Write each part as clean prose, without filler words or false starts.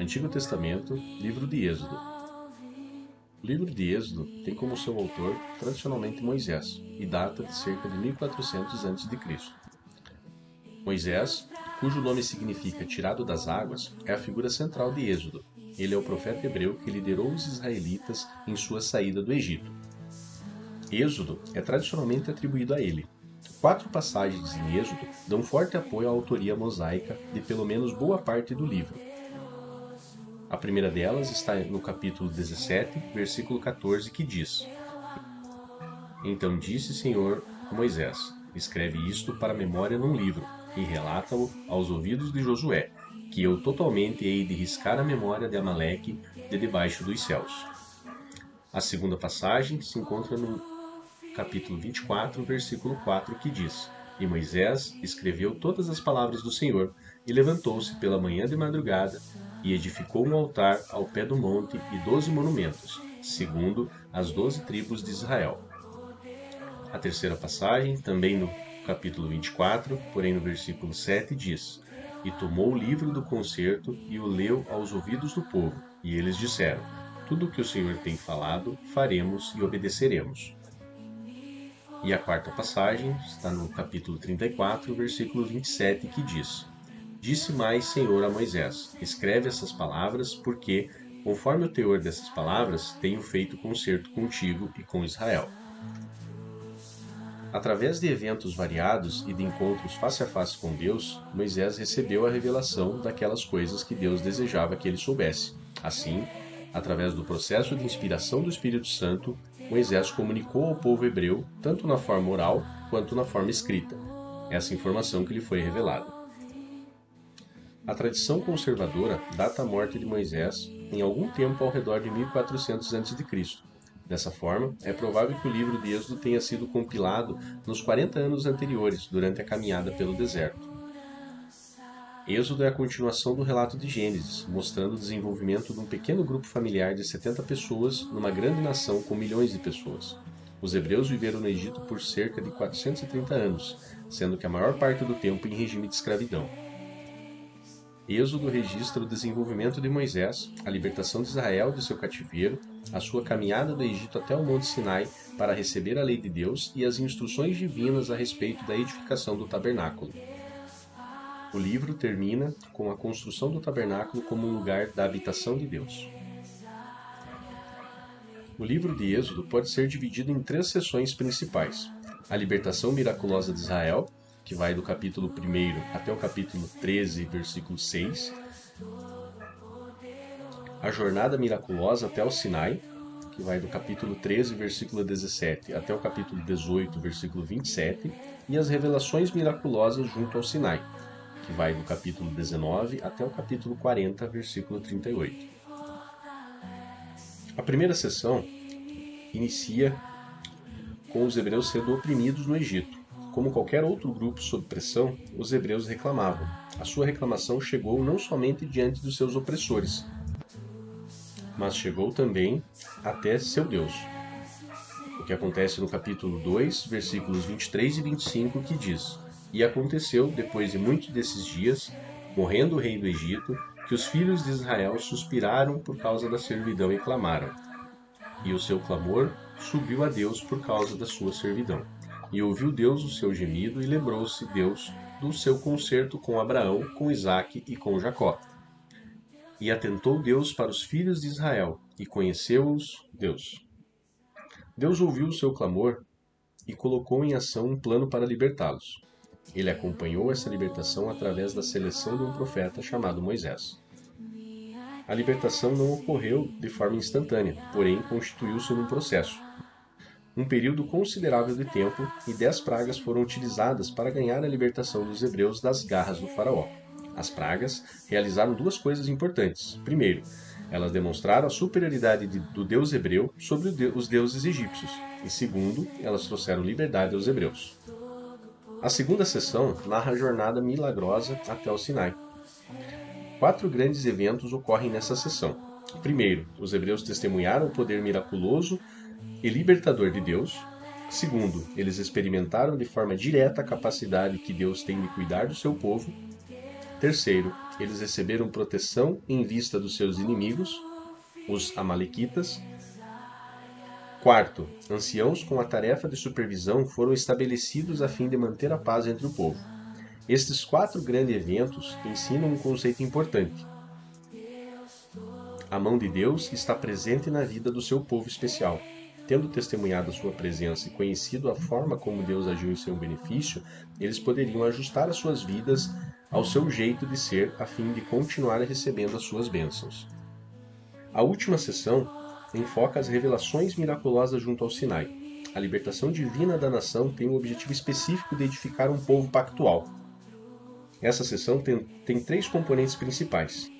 Antigo Testamento, livro de Êxodo. O livro de Êxodo tem como seu autor, tradicionalmente, Moisés, e data de cerca de 1400 a.C. Moisés, cujo nome significa tirado das águas, é a figura central de Êxodo. Ele é o profeta hebreu que liderou os israelitas em sua saída do Egito. Êxodo é tradicionalmente atribuído a ele. 4 passagens em Êxodo dão forte apoio à autoria mosaica de pelo menos boa parte do livro. A primeira delas está no capítulo 17, versículo 14, que diz: Então disse o Senhor a Moisés: Escreve isto para memória num livro, e relata-o aos ouvidos de Josué, que eu totalmente hei de riscar a memória de Amaleque de debaixo dos céus. A segunda passagem se encontra no capítulo 24, versículo 4, que diz: E Moisés escreveu todas as palavras do Senhor, e levantou-se pela manhã de madrugada, e edificou um altar ao pé do monte e 12 monumentos, segundo as 12 tribos de Israel. A terceira passagem, também no capítulo 24, porém no versículo 7, diz: E tomou o livro do concerto e o leu aos ouvidos do povo, e eles disseram: Tudo o que o Senhor tem falado, faremos e obedeceremos. E a quarta passagem está no capítulo 34, versículo 27, que diz: Disse mais Senhor a Moisés: Escreve essas palavras, porque, conforme o teor dessas palavras, tenho feito concerto contigo e com Israel. Através de eventos variados e de encontros face a face com Deus, Moisés recebeu a revelação daquelas coisas que Deus desejava que ele soubesse. Assim, através do processo de inspiração do Espírito Santo, Moisés comunicou ao povo hebreu, tanto na forma oral quanto na forma escrita, essa informação que lhe foi revelada. A tradição conservadora data a morte de Moisés em algum tempo ao redor de 1400 a.C. Dessa forma, é provável que o livro de Êxodo tenha sido compilado nos 40 anos anteriores, durante a caminhada pelo deserto. Êxodo é a continuação do relato de Gênesis, mostrando o desenvolvimento de um pequeno grupo familiar de 70 pessoas numa grande nação com milhões de pessoas. Os hebreus viveram no Egito por cerca de 430 anos, sendo que a maior parte do tempo em regime de escravidão. Êxodo registra o desenvolvimento de Moisés, a libertação de Israel de seu cativeiro, a sua caminhada do Egito até o Monte Sinai para receber a lei de Deus e as instruções divinas a respeito da edificação do tabernáculo. O livro termina com a construção do tabernáculo como um lugar da habitação de Deus. O livro de Êxodo pode ser dividido em 3 seções principais: a libertação miraculosa de Israel, que vai do capítulo 1 até o capítulo 13, versículo 6. A jornada miraculosa até o Sinai, que vai do capítulo 13, versículo 17, até o capítulo 18, versículo 27. E as revelações miraculosas junto ao Sinai, que vai do capítulo 19 até o capítulo 40, versículo 38. A primeira seção inicia com os hebreus sendo oprimidos no Egito. Como qualquer outro grupo sob pressão, os hebreus reclamavam. A sua reclamação chegou não somente diante dos seus opressores, mas chegou também até seu Deus. O que acontece no capítulo 2, versículos 23 e 25, que diz: E aconteceu, depois de muitos desses dias, morrendo o rei do Egito, que os filhos de Israel suspiraram por causa da servidão e clamaram. E o seu clamor subiu a Deus por causa da sua servidão. E ouviu Deus o seu gemido, e lembrou-se Deus do seu concerto com Abraão, com Isaque e com Jacó. E atentou Deus para os filhos de Israel, e conheceu-os Deus. Deus ouviu o seu clamor e colocou em ação um plano para libertá-los. Ele acompanhou essa libertação através da seleção de um profeta chamado Moisés. A libertação não ocorreu de forma instantânea, porém constituiu-se num processo. Um período considerável de tempo, e 10 pragas foram utilizadas para ganhar a libertação dos hebreus das garras do faraó. As pragas realizaram 2 coisas importantes. Primeiro, elas demonstraram a superioridade do Deus hebreu sobre os deuses egípcios. E segundo, elas trouxeram liberdade aos hebreus. A segunda seção narra a jornada milagrosa até o Sinai. 4 grandes eventos ocorrem nessa seção. Primeiro, os hebreus testemunharam o poder miraculoso e libertador de Deus. Segundo, eles experimentaram de forma direta a capacidade que Deus tem de cuidar do seu povo. Terceiro, eles receberam proteção em vista dos seus inimigos, os amalequitas. Quarto, anciãos com a tarefa de supervisão foram estabelecidos a fim de manter a paz entre o povo. Estes 4 grandes eventos ensinam um conceito importante. A mão de Deus está presente na vida do seu povo especial. Tendo testemunhado a sua presença e conhecido a forma como Deus agiu em seu benefício, eles poderiam ajustar as suas vidas ao seu jeito de ser, a fim de continuar recebendo as suas bênçãos. A última sessão enfoca as revelações miraculosas junto ao Sinai. A libertação divina da nação tem o objetivo específico de edificar um povo pactual. Essa sessão tem 3 componentes principais.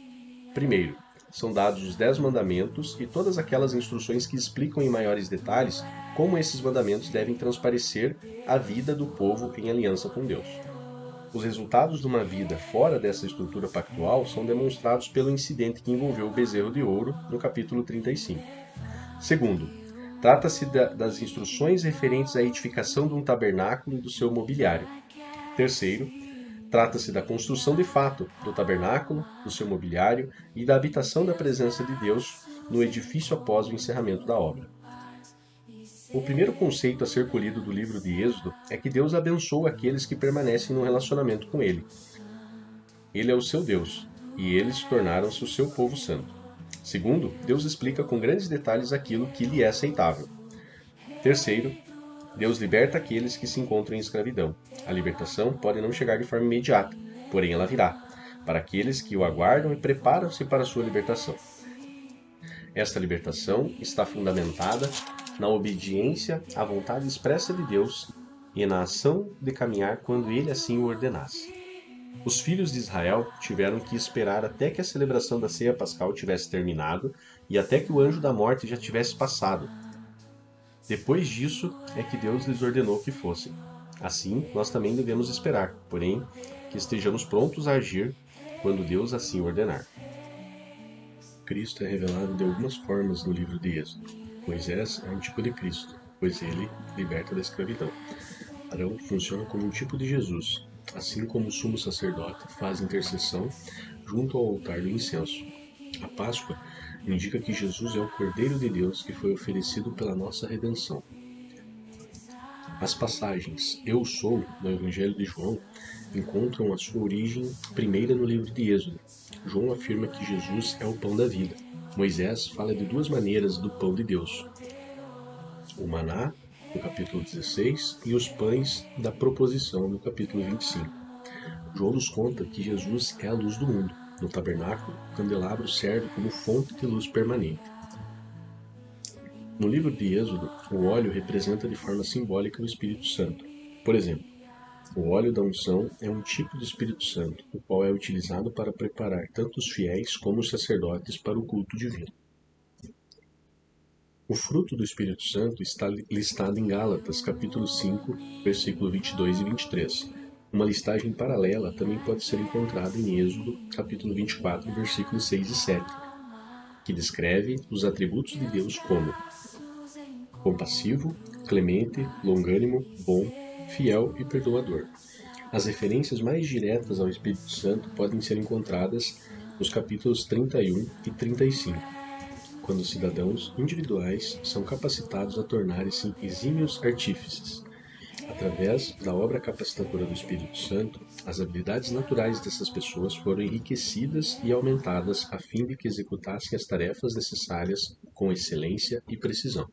Primeiro, são dados os 10 mandamentos e todas aquelas instruções que explicam em maiores detalhes como esses mandamentos devem transparecer a vida do povo em aliança com Deus. Os resultados de uma vida fora dessa estrutura pactual são demonstrados pelo incidente que envolveu o bezerro de ouro no capítulo 35. Segundo, trata-se das instruções referentes à edificação de um tabernáculo e do seu mobiliário. Terceiro, trata-se da construção de fato do tabernáculo, do seu mobiliário e da habitação da presença de Deus no edifício após o encerramento da obra. O primeiro conceito a ser colhido do livro de Êxodo é que Deus abençoa aqueles que permanecem no relacionamento com Ele. Ele é o seu Deus, e eles tornaram-se o seu povo santo. Segundo, Deus explica com grandes detalhes aquilo que lhe é aceitável. Terceiro, Deus liberta aqueles que se encontram em escravidão. A libertação pode não chegar de forma imediata, porém ela virá, para aqueles que o aguardam e preparam-se para a sua libertação. Esta libertação está fundamentada na obediência à vontade expressa de Deus e na ação de caminhar quando Ele assim o ordenasse. Os filhos de Israel tiveram que esperar até que a celebração da ceia pascal tivesse terminado e até que o anjo da morte já tivesse passado. Depois disso é que Deus lhes ordenou que fossem. Assim, nós também devemos esperar, porém, que estejamos prontos a agir quando Deus assim ordenar. Cristo é revelado de algumas formas no livro de Êxodo. Moisés é um tipo de Cristo, pois ele liberta da escravidão. Arão funciona como um tipo de Jesus, assim como o sumo sacerdote faz intercessão junto ao altar do incenso. A Páscoa indica que Jesus é o Cordeiro de Deus que foi oferecido pela nossa redenção. As passagens Eu Sou, no Evangelho de João, encontram a sua origem primeira no livro de Êxodo. João afirma que Jesus é o pão da vida. Moisés fala de 2 maneiras do pão de Deus: o maná, no capítulo 16, e os pães da proposição, no capítulo 25. João nos conta que Jesus é a luz do mundo. No tabernáculo, o candelabro serve como fonte de luz permanente. No livro de Êxodo, o óleo representa de forma simbólica o Espírito Santo. Por exemplo, o óleo da unção é um tipo de Espírito Santo, o qual é utilizado para preparar tanto os fiéis como os sacerdotes para o culto divino. O fruto do Espírito Santo está listado em Gálatas, capítulo 5, versículo 22 e 23. Uma listagem paralela também pode ser encontrada em Êxodo, capítulo 24, versículos 6 e 7, que descreve os atributos de Deus como compassivo, clemente, longânimo, bom, fiel e perdoador. As referências mais diretas ao Espírito Santo podem ser encontradas nos capítulos 31 e 35, quando os cidadãos individuais são capacitados a tornarem-se exímios artífices. Através da obra capacitadora do Espírito Santo, as habilidades naturais dessas pessoas foram enriquecidas e aumentadas a fim de que executassem as tarefas necessárias com excelência e precisão.